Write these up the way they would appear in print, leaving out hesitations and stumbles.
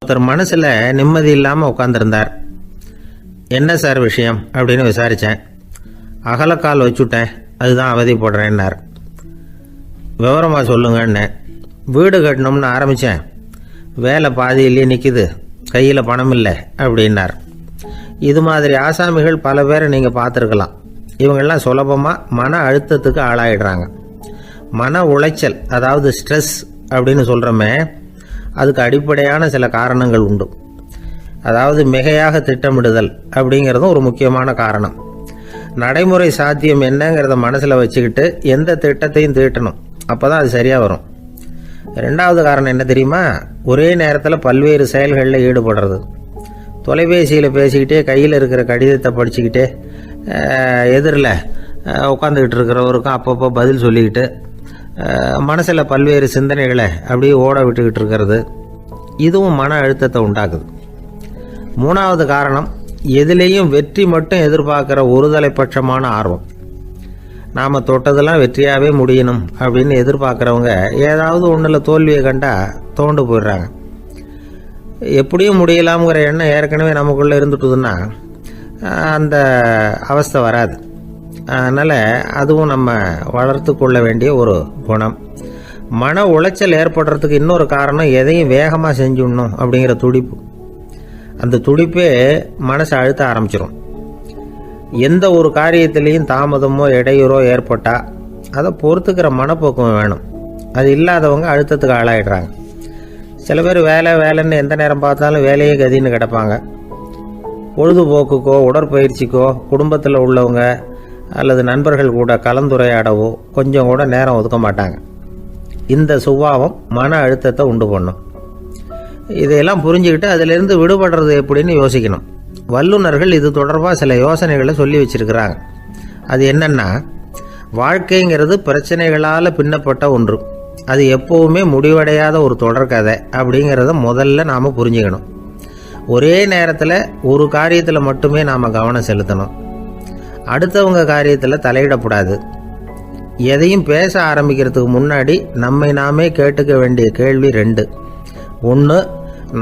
ஒருத்தர் மனசில் நிம்மதி இல்லாமல் உட்காந்துருந்தார். என்ன சார் விஷயம் அப்படின்னு விசாரித்தேன். அகலக்கால் வச்சுட்டேன், அதுதான் அவதிப்படுறேன்னார். விவரமாக சொல்லுங்கன்னு. வீடு கட்டணும்னு ஆரம்பித்தேன், வேலை பாதியிலேயே நிற்கிது, கையில் பணம் இல்லை அப்படின்னார். இது மாதிரி ஆசாமிகள் பல பேரை நீங்கள் பார்த்துருக்கலாம். இவங்கெல்லாம் சுலபமாக மன அழுத்தத்துக்கு ஆளாயிடுறாங்க. மன உளைச்சல், அதாவது ஸ்ட்ரெஸ் அப்படின்னு சொல்கிறோமே, அதுக்கு அடிப்படையான சில காரணங்கள் உண்டு. அதாவது மிகையாக திட்டமிடுதல் அப்படிங்கிறதும் ஒரு முக்கியமான காரணம். நடைமுறை சாத்தியம் என்னங்கிறத மனசில் வச்சுக்கிட்டு எந்த திட்டத்தையும் தீட்டணும், அப்போ தான் அது சரியாக வரும். ரெண்டாவது காரணம் என்ன தெரியுமா? ஒரே நேரத்தில் பல்வேறு செயல்களில் ஈடுபடுறது. தொலைபேசியில் பேசிக்கிட்டே கையில் இருக்கிற கடிதத்தை படிச்சுக்கிட்டே எதிரில் உட்காந்துக்கிட்டு இருக்கிறவருக்கும் அப்பப்போ பதில் சொல்லிக்கிட்டு மனசில் பல்வேறு சிந்தனைகளை அப்படியே ஓட விட்டுக்கிட்டு இருக்கிறது, இதுவும் மன அழுத்தத்தை உண்டாக்குது. மூணாவது காரணம், எதிலேயும் வெற்றி மட்டும் எதிர்பார்க்குற ஒருதலைப்பட்சமான ஆர்வம். நாம் தொட்டதெல்லாம் வெற்றியாகவே முடியணும் அப்படின்னு எதிர்பார்க்குறவங்க ஏதாவது ஒன்றில் தோல்வியை கண்டால் தோண்டு போயிடுறாங்க. எப்படியும் முடியலாம்ங்கிற எண்ணம் ஏற்கனவே நமக்குள்ளே இருந்துட்டுதுன்னா அந்த அவஸ்தை வராது. அதனால் அதுவும் நம்ம வளர்த்து கொள்ள வேண்டிய ஒரு குணம். மன உளைச்சல் ஏற்படுறதுக்கு இன்னொரு காரணம், எதையும் வேகமாக செஞ்சுடணும் அப்படிங்கிற துடிப்பு. அந்த துடிப்பே மனசை அழுத்த ஆரம்பிச்சிடும். எந்த ஒரு காரியத்திலையும் தாமதமோ இடையூறோ ஏற்பட்டால் அதை பொறுத்துக்கிற மனப்போக்கம் வேணும். அது இல்லாதவங்க அழுத்தத்துக்கு ஆளாயிடுறாங்க. சில பேர் வேலைன்னு எந்த நேரம் பார்த்தாலும் வேலையே கதின்னு கிடப்பாங்க. பொழுதுபோக்குக்கோ உடற்பயிற்சிக்கோ குடும்பத்தில் உள்ளவங்க அல்லது நண்பர்கள் கூட கலந்துரையாடவோ கொஞ்சம் கூட நேரம் ஒதுக்க மாட்டாங்க. இந்த சுபாவம் மன அழுத்தத்தை உண்டு பண்ணும். இதையெல்லாம் புரிஞ்சுக்கிட்டு அதிலிருந்து விடுபடுறது எப்படின்னு யோசிக்கணும். வல்லுநர்கள் இது தொடர்பாக சில யோசனைகளை சொல்லி வச்சிருக்கிறாங்க. அது என்னன்னா, வாழ்க்கைங்கிறது பிரச்சனைகளால் பின்னப்பட்ட ஒன்று. அது எப்போவுமே முடிவடையாத ஒரு தொடர்கதை அப்படிங்கிறத முதல்ல நாம் புரிஞ்சுக்கணும். ஒரே நேரத்தில் ஒரு காரியத்தில் மட்டுமே நாம் கவனம் செலுத்தணும். அடுத்தவங்க காரியத்தில் தலையிடக்கூடாது. எதையும் பேச ஆரம்பிக்கிறதுக்கு முன்னாடி நம்மை நாமே கேட்டுக்க வேண்டிய கேள்வி 2. 1,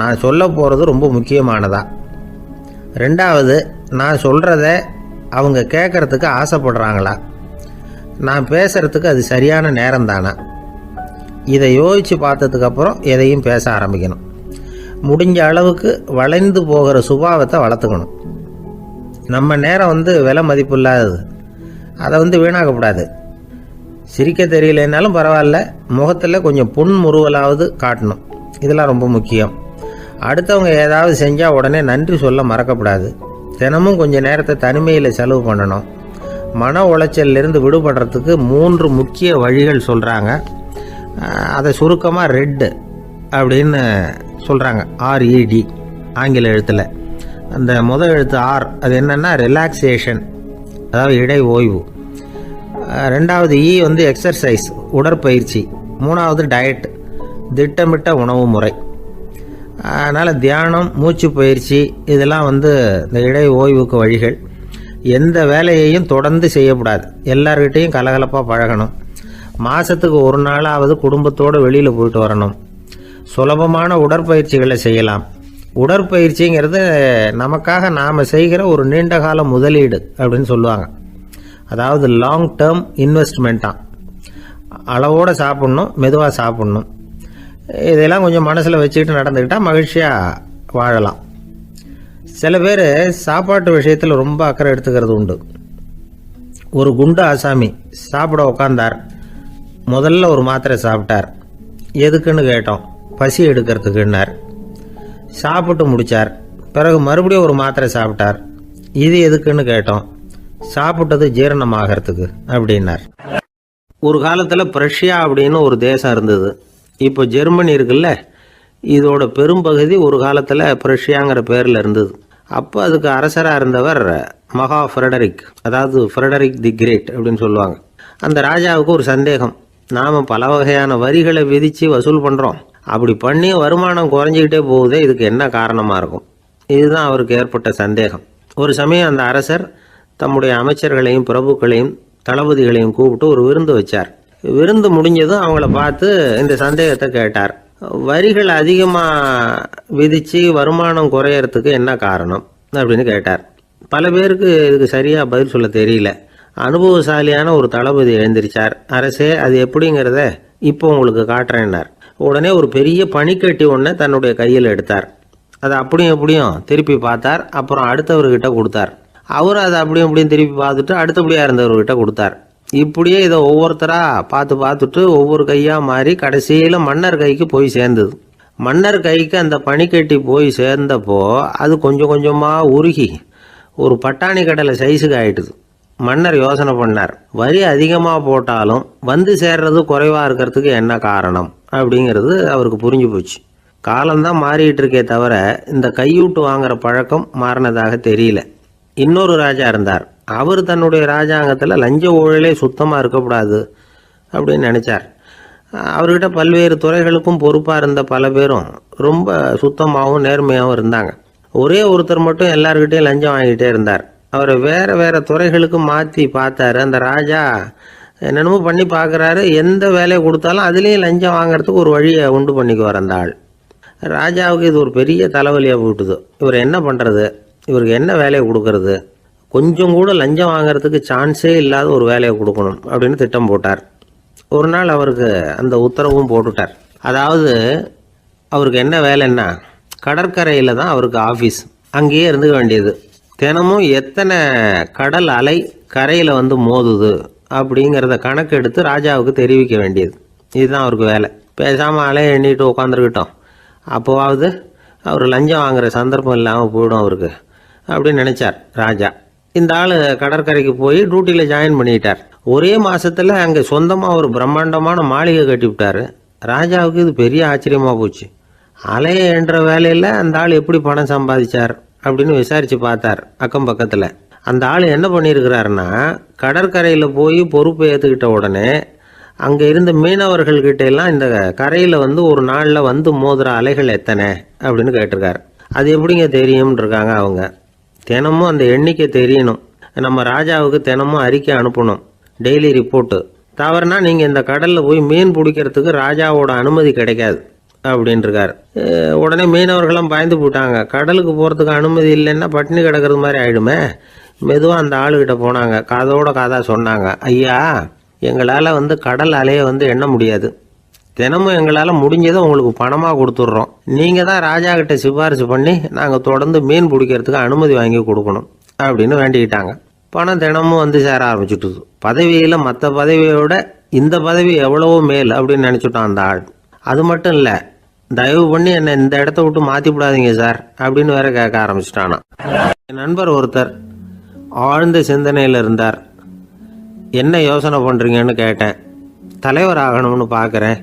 நான் சொல்ல போகிறது ரொம்ப முக்கியமானதா? 2வது, நான் சொல்கிறத அவங்க கேட்குறதுக்கு ஆசைப்படுறாங்களா? நான் பேசுகிறதுக்கு அது சரியான நேரம் தானா? இதை யோசித்து பார்த்ததுக்கப்புறம் எதையும் பேச ஆரம்பிக்கணும். முடிஞ்ச அளவுக்கு வளைந்து போகிற சுபாவத்தை வளர்த்துக்கணும். நம்ம நேரம் விலை மதிப்பு இல்லாதது, அதை வீணாக்கக்கூடாது. சிரிக்க தெரியலனாலும் பரவாயில்ல, முகத்தில் கொஞ்சம் புன்முறுவலாவது காட்டணும். இதெல்லாம் ரொம்ப முக்கியம். அடுத்தவங்க ஏதாவது செஞ்சால் உடனே நன்றி சொல்ல மறக்கக்கூடாது. தினமும் கொஞ்சம் நேரத்தை தனிமையில் செலவு பண்ணணும். மன உளைச்சலிருந்து விடுபடுறதுக்கு 3 முக்கிய வழிகள் சொல்கிறாங்க. அதை சுருக்கமாக ரெட் அப்படின்னு சொல்கிறாங்க. RED ஆங்கில எழுத்தில். அந்த முதல் எழுத்து R, அது என்னென்னா ரிலாக்ஸேஷன், அதாவது இடை ஓய்வு. 2வது E எக்ஸர்சைஸ், உடற்பயிற்சி. 3வது டயட், திட்டமிட்ட உணவு முறை. அதனால் தியானம், மூச்சு பயிற்சி இதெல்லாம் இந்த இடை ஓய்வுக்கு வழிகள். எந்த வேலையையும் தொடர்ந்து செய்யக்கூடாது. எல்லார்கிட்டையும் கலகலப்பாக பழகணும். மாதத்துக்கு ஒரு நாளாவது குடும்பத்தோடு வெளியில் போயிட்டு வரணும். சுலபமான உடற்பயிற்சிகளை செய்யலாம். உடற்பயிற்சிங்கிறது நமக்காக நாம் செய்கிற ஒரு நீண்டகால முதலீடு அப்படின்னு சொல்லுவாங்க. அதாவது லாங் டேர்ம் இன்வெஸ்ட்மெண்ட்டாக. அளவோடு சாப்பிட்ணும், மெதுவாக சாப்பிட்ணும். இதெல்லாம் கொஞ்சம் மனசில் வச்சுக்கிட்டு நடந்துக்கிட்டால் மகிழ்ச்சியாக வாழலாம். சில பேர் சாப்பாட்டு விஷயத்தில் ரொம்ப அக்கறை எடுத்துக்கிறது உண்டு. ஒரு குண்டு ஆசாமி சாப்பிட உக்காந்தார். முதல்ல ஒரு மாத்திரை சாப்பிட்டார். எதுக்குன்னு கேட்டோம். பசி எடுக்கிறதுக்குன்னார். சாப்பிட்டு முடித்தார். பிறகு மறுபடியும் ஒரு மாத்திரை சாப்பிட்டார். இது எதுக்குன்னு கேட்டோம். சாப்பிட்டது ஜீரணமாகறதுக்கு அப்படின்னார். ஒரு காலத்தில் பிரஷ்யா அப்படின்னு ஒரு தேசம் இருந்தது. இப்போ ஜெர்மனி இருக்குல்ல, இதோட பெரும்பகுதி ஒரு காலத்தில் பிரஷ்யாங்கிற பேரில் இருந்தது. அப்போ அதுக்கு அரசராக இருந்தவர் மகா ஃப்ரெடரிக், அதாவது ஃப்ரெடரிக் தி கிரேட் அப்படின்னு சொல்லுவாங்க. அந்த ராஜாவுக்கு ஒரு சந்தேகம். நாம் பல வகையான வரிகளை விதித்து வசூல் பண்ணுறோம், அப்படி பண்ணி வருமானம் குறைஞ்சிக்கிட்டே போகுதே, இதுக்கு என்ன காரணமாக இருக்கும்? இதுதான் அவருக்கு ஏற்பட்ட சந்தேகம். ஒரு சமயம் அந்த அரசர் தம்முடைய அமைச்சர்களையும் பிரபுக்களையும் தளபதிகளையும் கூப்பிட்டு ஒரு விருந்து வச்சார். விருந்து முடிஞ்சதும் அவங்கள பார்த்து இந்த சந்தேகத்தை கேட்டார். வரிகள் அதிகமாக விதித்து வருமானம் குறையறதுக்கு என்ன காரணம் அப்படின்னு கேட்டார். பல பேருக்கு இதுக்கு சரியாக பதில் சொல்ல தெரியல. அனுபவசாலியான ஒரு தளபதி எழுந்திருச்சார். அரசே, அது எப்படிங்கிறத இப்போ உங்களுக்கு காட்டுறேன்னார். உடனே ஒரு பெரிய பனிக்கட்டி ஒன்றை தன்னுடைய கையில் எடுத்தார். அதை அப்படியும் எப்படியும் திருப்பி பார்த்தார். அப்புறம் அடுத்தவர்கிட்ட கொடுத்தார். அவர் அதை அப்படியும் இப்படியும் திருப்பி பார்த்துட்டு அடுத்தபடியாக இருந்தவர்கிட்ட கொடுத்தார். இப்படியே இதை ஒவ்வொருத்தராக பார்த்துட்டு ஒவ்வொரு கையாக மாறி கடைசியில் மன்னர் கைக்கு போய் சேர்ந்தது. மன்னர் கைக்கு அந்த பனிக்கட்டி போய் சேர்ந்தப்போ அது கொஞ்சம் கொஞ்சமாக உருகி ஒரு பட்டாணி கடலை சைஸுக்கு ஆயிட்டுது. மன்னர் யோசனை பண்ணார். வரி அதிகமாக போட்டாலும் வந்து சேர்றது குறைவாக இருக்கிறதுக்கு என்ன காரணம் அப்படிங்கிறது அவருக்கு புரிஞ்சு போச்சு. காலம்தான் மாறிட்டு இருக்கே தவிர இந்த கையூட்டு வாங்குற பழக்கம் மாறினதாக தெரியல. இன்னொரு ராஜா இருந்தார். அவர் தன்னுடைய ராஜாங்கத்தில் லஞ்ச ஊழலே சுத்தமாக இருக்கக்கூடாது அப்படின்னு நினச்சார். அவர்கிட்ட பல்வேறு துறைகளுக்கும் பொறுப்பாக இருந்த பல பேரும் ரொம்ப சுத்தமாகவும் நேர்மையாகவும் இருந்தாங்க. ஒரே ஒருத்தர் மட்டும் எல்லார்கிட்டையும் லஞ்சம் வாங்கிட்டே இருந்தார். அவரை வேறு துறைகளுக்கு மாற்றி பார்த்தாரு. அந்த ராஜா என்னென்னமோ பண்ணி பார்க்குறாரு. எந்த வேலையை கொடுத்தாலும் அதுலேயும் லஞ்சம் வாங்கிறதுக்கு ஒரு வழியை உண்டு பண்ணிக்குவார் அந்த ஆள். ராஜாவுக்கு இது ஒரு பெரிய தலைவலியாக போட்டுது. இவர் என்ன பண்ணுறது, இவருக்கு என்ன வேலையை கொடுக்கறது, கொஞ்சம் கூட லஞ்சம் வாங்கிறதுக்கு சான்ஸே இல்லாத ஒரு வேலையை கொடுக்கணும் அப்படின்னு திட்டம் போட்டார். ஒரு நாள் அவருக்கு அந்த உத்தரவும் போட்டுட்டார். அதாவது அவருக்கு என்ன வேலைன்னா, கடற்கரையில் தான் அவருக்கு ஆஃபீஸ். அங்கேயே இருந்துக்க வேண்டியது. தினமும் எத்தனை கடல் அலை கரையில் வந்து மோதுது அப்படிங்கிறத கணக்கெடுத்து ராஜாவுக்கு தெரிவிக்க வேண்டியது. இதுதான் அவருக்கு வேலை. பேசாமல் அலையை எண்ணிட்டு உட்காந்துருக்கிட்டோம், அப்போவாவது அவர் லஞ்சம் வாங்குகிற சந்தர்ப்பம் இல்லாமல் போயிடும் அவருக்கு அப்படின்னு நினச்சார் ராஜா. இந்த ஆள் கடற்கரைக்கு போய் டியூட்டியில் ஜாயின் பண்ணிட்டார். ஒரே மாதத்தில் அங்கே சொந்தமாக ஒரு பிரம்மாண்டமான மாளிகை கட்டிவிட்டார். ராஜாவுக்கு இது பெரிய ஆச்சரியமாக போச்சு. அலையை என்ற வேலையில் அந்த ஆள் எப்படி பணம் சம்பாதிச்சார் அப்படின்னு விசாரித்து பார்த்தார் அக்கம் பக்கத்தில். அந்த ஆள் என்ன பண்ணியிருக்கிறாருன்னா, கடற்கரையில் போய் பொறுப்பை ஏற்றுக்கிட்ட உடனே அங்கே இருந்த மீனவர்கள்கிட்ட எல்லாம் இந்த கரையில் வந்து ஒரு நாளில் வந்து மோதுற அலைகள் எத்தனை அப்படின்னு கேட்டிருக்காரு. அது எப்படிங்க தெரியும்னு இருக்காங்க அவங்க. தினமும் அந்த எண்ணிக்கை தெரியணும். நம்ம ராஜாவுக்கு தினமும் அறிக்கை அனுப்பணும், டெய்லி ரிப்போர்ட்டு. தவறுனா நீங்கள் இந்த கடலில் போய் மீன் பிடிக்கிறதுக்கு ராஜாவோட அனுமதி கிடைக்காது அப்படின்ட்டுருக்காரு. உடனே மீனவர்களும் பயந்து போட்டாங்க. கடலுக்கு போகிறதுக்கு அனுமதி இல்லைன்னா பட்டினி கிடக்கிறது மாதிரி ஆகிடுமே. மெதுவாக அந்த ஆளுகிட்ட போனாங்க. காதோட காதாக சொன்னாங்க, ஐயா, எங்களால் வந்து கடல் அலையை வந்து எண்ண முடியாது. தினமும் எங்களால் முடிஞ்சதை உங்களுக்கு பணமாக கொடுத்துட்றோம். நீங்கள் தான் ராஜா கிட்ட சிபாரிசு பண்ணி நாங்கள் தொடர்ந்து மீன் பிடிக்கிறதுக்கு அனுமதி வாங்கி கொடுக்கணும் அப்படின்னு வேண்டிக்கிட்டாங்க. பணம் தினமும் வந்து சேர ஆரம்பிச்சுட்டுது. பதவியில் மற்ற பதவியோட இந்த பதவி எவ்வளவோ மேல் அப்படின்னு நினச்சிட்டான் அந்த ஆள். அது மட்டும் இல்லை, தயவு பண்ணி என்னை இந்த இடத்த விட்டு மாற்றி விடாதீங்க சார் அப்படின்னு வேற கேட்க ஆரம்பிச்சிட்டானா. என் நண்பர் ஒருத்தர் ஆழ்ந்த சிந்தனையில் இருந்தார். என்ன யோசனை பண்ணுறீங்கன்னு கேட்டேன். தலைவர் ஆகணும்னு பார்க்குறேன்,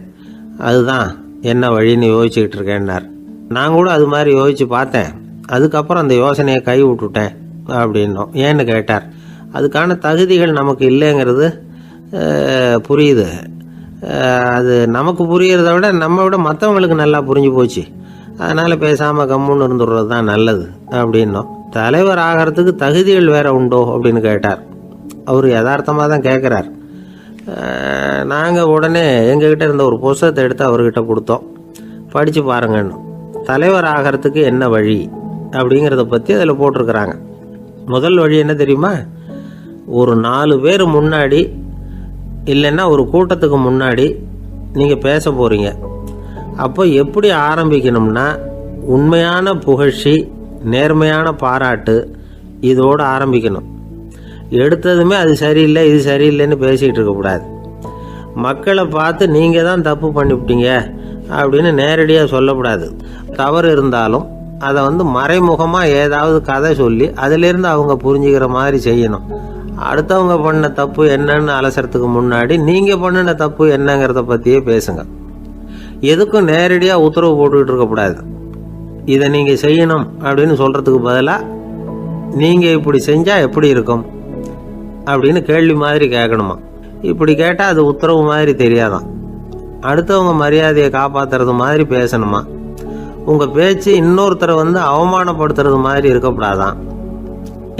அதுதான் என்ன வழின்னு யோசிச்சுக்கிட்டு இருக்கேன்னார். நான் கூட அது மாதிரி யோசித்து பார்த்தேன். அதுக்கப்புறம் அந்த யோசனையை கை விட்டுட்டேன் அப்படின்னோம். ஏன்னு கேட்டார். அதுக்கான தகுதிகள் நமக்கு இல்லைங்கிறது புரியுது. அது நமக்கு புரியறத விட நம்ம விட மற்றவங்களுக்கு நல்லா புரிஞ்சு போச்சு. அதனால் பேசாமல் கம்முன்னு இருந்துடுறது தான் நல்லது அப்படின்னோம். தலைவர் ஆகிறதுக்கு தகுதிகள் வேற உண்டோ அப்படின்னு கேட்டார். அவர் யதார்த்தமாக தான் கேட்குறார். நாங்கள் உடனே எங்ககிட்ட இருந்த ஒரு புத்தகத்தை எடுத்து அவர்கிட்ட கொடுத்தோம். படித்து பாருங்கன்னு. தலைவர் ஆகிறதுக்கு என்ன வழி அப்படிங்கிறத பற்றி அதில் போட்டிருக்கிறாங்க. முதல் வழி என்ன தெரியுமா? ஒரு 4 பேர் முன்னாடி இல்லைன்னா ஒரு கூட்டத்துக்கு முன்னாடி நீங்கள் பேச போகிறீங்க. அப்போ எப்படி ஆரம்பிக்கணும்னா, உண்மையான புகழ்ச்சி, நேர்மையான பாராட்டு, இதோடு ஆரம்பிக்கணும். எடுத்ததுமே அது சரியில்லை இது சரியில்லைன்னு பேசிகிட்டு இருக்கக்கூடாது. மக்களை பார்த்து நீங்கள் தான் தப்பு பண்ணிவிட்டீங்க அப்படின்னு நேரடியாக சொல்லக்கூடாது. தவறு இருந்தாலும் அதை வந்து மறைமுகமாக ஏதாவது கதை சொல்லி அதிலிருந்து அவங்க புரிஞ்சுக்கிற மாதிரி செய்யணும். அடுத்தவங்க பண்ண தப்பு என்னன்னு அலசறதுக்கு முன்னாடி நீங்கள் பண்ணின தப்பு என்னங்கிறத பற்றியே பேசுங்க. எதுக்கும் நேரடியாக உத்தரவு போட்டுக்கிட்டு இருக்கக்கூடாது. இதை நீங்கள் செய்யணும் அப்படின்னு சொல்கிறதுக்கு பதிலாக நீங்கள் இப்படி செஞ்சால் எப்படி இருக்கும் அப்படின்னு கேள்வி மாதிரி கேட்கணுமா. இப்படி கேட்டால் அது உத்தரவு மாதிரி தெரியாதான். அடுத்தவங்க மரியாதையை காப்பாற்றுறது மாதிரி பேசணுமா. உங்கள் பேச்சு இன்னொருத்தரை வந்து அவமானப்படுத்துறது மாதிரி இருக்கக்கூடாதான்.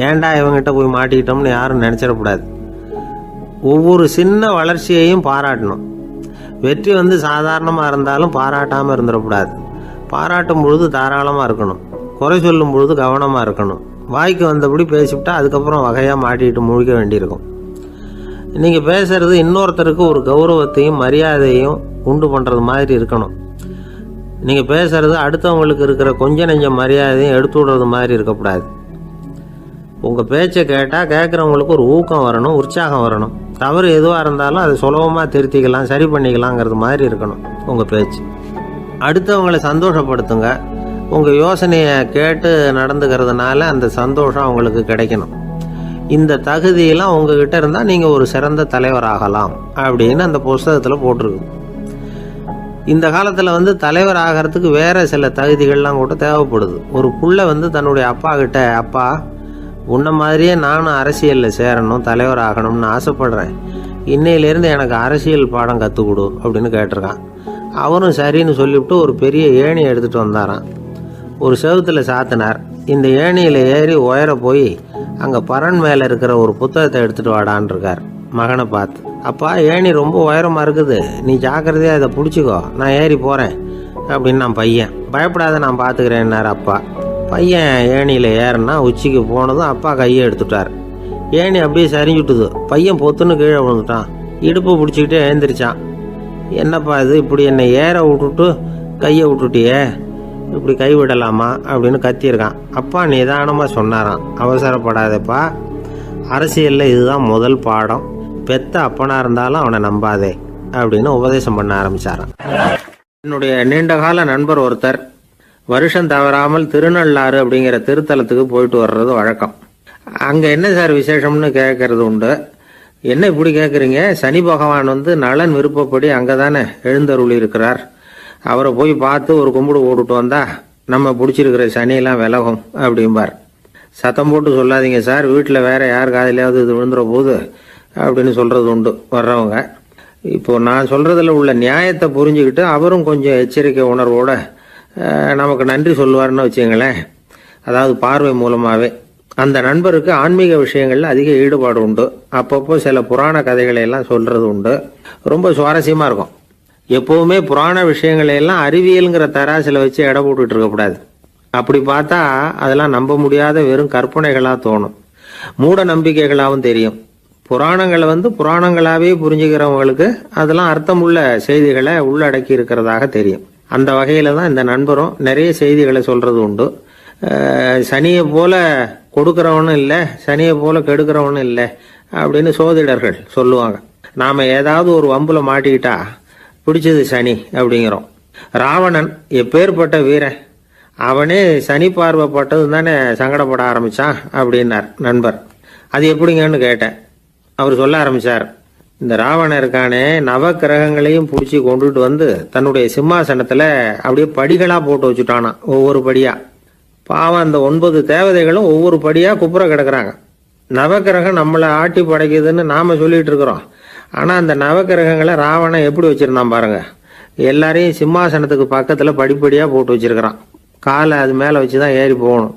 ஏண்டா இவங்ககிட்ட போய் மாட்டிக்கிட்டோம்னு யாரும் நினச்சிடக்கூடாது. ஒவ்வொரு சின்ன வளர்ச்சியையும் பாராட்டணும். வெற்றி வந்து சாதாரணமாக இருந்தாலும் பாராட்டாமல் இருந்துடக்கூடாது. பாராட்டும் பொழுது தாராளமாக இருக்கணும், குறை சொல்லும் பொழுது கவனமாக இருக்கணும். வாய்க்கு வந்தபடி பேசிவிட்டா அதுக்கப்புறம் வகையாக மாட்டிட்டு முழிக்க வேண்டியிருக்கும். நீங்கள் பேசுகிறது இன்னொருத்தருக்கு ஒரு கௌரவத்தையும் மரியாதையும் உண்டு பண்ணுறது மாதிரி இருக்கணும். நீங்கள் பேசுகிறது அடுத்தவங்களுக்கு இருக்கிற கொஞ்ச நெஞ்ச மரியாதையும் எடுத்து விடுறது மாதிரி இருக்கக்கூடாது. உங்கள் பேச்சை கேட்டால் கேட்குறவங்களுக்கு ஒரு ஊக்கம் வரணும், உற்சாகம் வரணும். தவறு எதுவாக இருந்தாலும் அதை சுலபமாக திருத்திக்கலாம், சரி பண்ணிக்கலாங்கிறது மாதிரி இருக்கணும் உங்கள் பேச்சு. அடுத்தவங்களை சந்தோஷப்படுத்துங்க. உங்கள் யோசனையை கேட்டு நடந்துக்கிறதுனால அந்த சந்தோஷம் அவங்களுக்கு கிடைக்கணும். இந்த தகுதியெல்லாம் உங்ககிட்ட இருந்தால் நீங்கள் ஒரு சிறந்த தலைவராகலாம் அப்படின்னு அந்த புஸ்தகத்தில் போட்டிருக்கு. இந்த காலத்தில் வந்து தலைவர் ஆகிறதுக்கு வேறு சில தகுதிகள்லாம் கூட தேவைப்படுது. ஒரு புள்ள வந்து தன்னுடைய அப்பா கிட்ட, அப்பா உன்ன மாதிரியே நானும் அரசியலில் சேரணும், தலைவர் ஆகணும்னு ஆசைப்படுறேன், இன்னையிலேருந்து எனக்கு அரசியல் பாடம் கற்றுக் கொடு அப்படின்னு கேட்டிருக்கான். அவரும் சரின்னு சொல்லிவிட்டு ஒரு பெரிய ஏணி எடுத்துகிட்டு வந்தாராம். ஒரு செவுத்தில் சாத்தினார். இந்த ஏணியில் ஏறி உயர போய் அங்கே பரன் மேலே இருக்கிற ஒரு புத்தகத்தை எடுத்துகிட்டு வாடான் இருக்கார். மகனை பார்த்து, அப்பா ஏணி ரொம்ப உயரமாக இருக்குது, நீ ஜாக்கிரதையாக இதை பிடிச்சிக்கோ, நான் ஏறி போகிறேன் அப்படின்னு. நான் பையன் பயப்படாத, நான் பார்த்துக்கிறேன்னார் அப்பா. பையன் ஏணியில் ஏறினா உச்சிக்கு போனதும் அப்பா கையை எடுத்துட்டார். ஏணி அப்படியே சரிஞ்சுட்டுது. பையன் பொத்துன்னு கீழே விழுந்துட்டான். இடுப்பு பிடிச்சிக்கிட்டே எழுந்திரிச்சான். என்னப்பா இது, இப்படி என்னை ஏற விட்டுட்டு கையை விட்டுட்டியே, இப்படி கைவிடலாமா அப்படின்னு கத்தியிருக்கான். அப்பா நிதானமாக சொன்னாராம், அவசரப்படாதப்பா, அரசியலில் இதுதான் முதல் பாடம், பெத்த அப்பனாக இருந்தாலும் அவனை நம்பாதே அப்படின்னு உபதேசம் பண்ண ஆரம்பித்தாரான். என்னுடைய நீண்டகால நண்பர் ஒருத்தர் வருஷம் தவறாமல் திருநள்ளாறு அப்படிங்கிற திருத்தலத்துக்கு போயிட்டு வர்றது வழக்கம். அங்கே என்ன சார் விசேஷம்னு கேட்கறது உண்டு. என்ன இப்படி கேட்குறீங்க, சனி பகவான் வந்து நலன் விருப்பப்படி அங்கே தானே எழுந்தருளி இருக்கிறார், அவரை போய் பார்த்து ஒரு கும்பிடு போட்டுட்டு வந்தா நம்ம பிடிச்சிருக்கிற சனியெல்லாம் விலகும் அப்படிம்பார். சத்தம் போட்டு சொல்லாதீங்க சார், வீட்டில் வேற யார் காதிலாவது இது விழுந்துற போது அப்படின்னு சொல்கிறது உண்டு வர்றவங்க. இப்போ நான் சொல்கிறதுல உள்ள நியாயத்தை புரிஞ்சுக்கிட்டு அவரும் கொஞ்சம் எச்சரிக்கை உணர்வோடு நமக்கு நன்றி சொல்லுவார்னு வச்சுங்களேன். அதாவது பார்வை மூலமாகவே. அந்த நண்பருக்கு ஆன்மீக விஷயங்களில் அதிக ஈடுபாடு உண்டு. அப்பப்போ சில புராண கதைகளை எல்லாம் சொல்கிறது உண்டு. ரொம்ப சுவாரஸ்யமாக இருக்கும். எப்போவுமே புராண விஷயங்களை எல்லாம் அறிவியலுங்கிற தராசில் வச்சு எடை போட்டுட்டு இருக்கக்கூடாது. அப்படி பார்த்தா அதெல்லாம் நம்ப முடியாத வெறும் கற்பனைகளாக தோணும், மூட நம்பிக்கைகளாகவும் தெரியும். புராணங்களை வந்து புராணங்களாகவே புரிஞ்சுக்கிறவங்களுக்கு அதெல்லாம் அர்த்தமுள்ள செய்திகளை உள்ளடக்கி இருக்கிறதாக தெரியும். அந்த வகையில் தான் இந்த நண்பரும் நிறைய செய்திகளை சொல்கிறது உண்டு. சனியை போல கொடுக்குறவனும் இல்லை, சனியை போல கெடுக்கிறவனும் இல்லை அப்படின்னு சோதிடர்கள் சொல்லுவாங்க. நாம் ஏதாவது ஒரு வம்புல மாட்டிக்கிட்டா பிடிச்சது சனி அப்படிங்கிறோம். ராவணன் எப்பேற்பட்ட வீரன், அவனே சனி பார்வைப்பட்டது தானே சங்கடப்பட ஆரம்பித்தான் அப்படின்னார் நண்பர். அது எப்படிங்கன்னு கேட்டேன். அவர் சொல்ல ஆரம்பித்தார், இந்த ராவணன் இருக்கானே நவ கிரகங்களையும் பிடிச்சி கொண்டுட்டு வந்து தன்னுடைய சிம்மாசனத்தில் அப்படியே படிகளாக போட்டு வச்சுட்டானா, ஒவ்வொரு படியாக. பாவம் அந்த 9 தேவதைகளும் ஒவ்வொரு படியாக குப்புற கிடக்குறாங்க. நவக்கிரகம் நம்மளை ஆட்டி படைக்குதுன்னு நாம் சொல்லிட்டு இருக்கிறோம். ஆனால் அந்த நவக்கிரகங்களை ராவணன் எப்படி வச்சுருந்தான் பாருங்க. எல்லாரையும் சிம்மாசனத்துக்கு பக்கத்தில் படிப்படியாக போட்டு வச்சிருக்கிறான். காலை அது மேலே வச்சு தான் ஏறி போகணும்.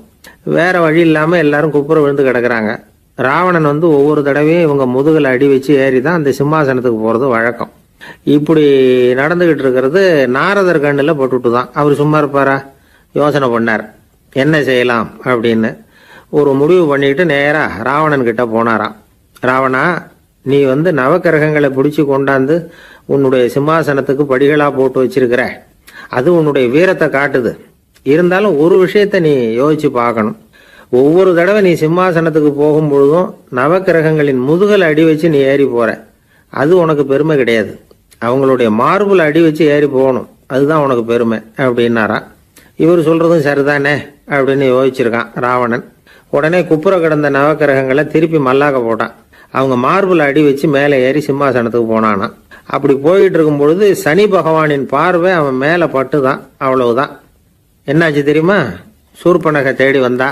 வேறு வழி இல்லாமல் எல்லாரும் குப்புற விழுந்து கிடக்குறாங்க. ராவணன் வந்து ஒவ்வொரு தடவையும் இவங்க முதுகில் அடி வச்சு ஏறி தான் அந்த சிம்மாசனத்துக்கு போகிறது வழக்கம். இப்படி நடந்துக்கிட்டு இருக்கிறது நாரதர் கண்ணில் போட்டுட்டு தான். அவர் சும்மா இருப்பாரா? யோசனை பண்ணார் என்ன செய்யலாம் அப்படின்னு. ஒரு முடிவு பண்ணிட்டு நேராக ராவணன் கிட்ட போனாராம். ராவணா, நீ வந்து நவக்கிரகங்களை பிடிச்சி கொண்டாந்து உன்னுடைய சிம்மாசனத்துக்கு படிகளாக போட்டு வச்சிருக்கிற, அது உன்னுடைய வீரத்தை காட்டுது. இருந்தாலும் ஒரு விஷயத்தை நீ யோசிச்சு பார்க்கணும். ஒவ்வொரு தடவை நீ சிம்மாசனத்துக்கு போகும்பொழுதும் நவக்கிரகங்களின் முதுகல் அடி வச்சு நீ ஏறி போற, அது உனக்கு பெருமை கிடையாது. அவங்களுடைய மார்புல அடி வச்சு ஏறி போகணும், அதுதான் உனக்கு பெருமை அப்படின்னாரா. இவர் சொல்றதும் சரிதானே அப்படின்னு யோசிச்சிருக்கான் ராவணன். உடனே குப்புற கிடந்த நவக்கிரகங்களை திருப்பி மல்லாக்க போட்டான். அவங்க மார்புல அடி வச்சு மேலே ஏறி சிம்மாசனத்துக்கு போனானா. அப்படி போயிட்டு இருக்கும் பொழுது சனி பகவானின் பார்வை அவன் மேலே பட்டுதான். அவ்வளவுதான். என்னாச்சு தெரியுமா? சூர்பனகை தேடி வந்தா.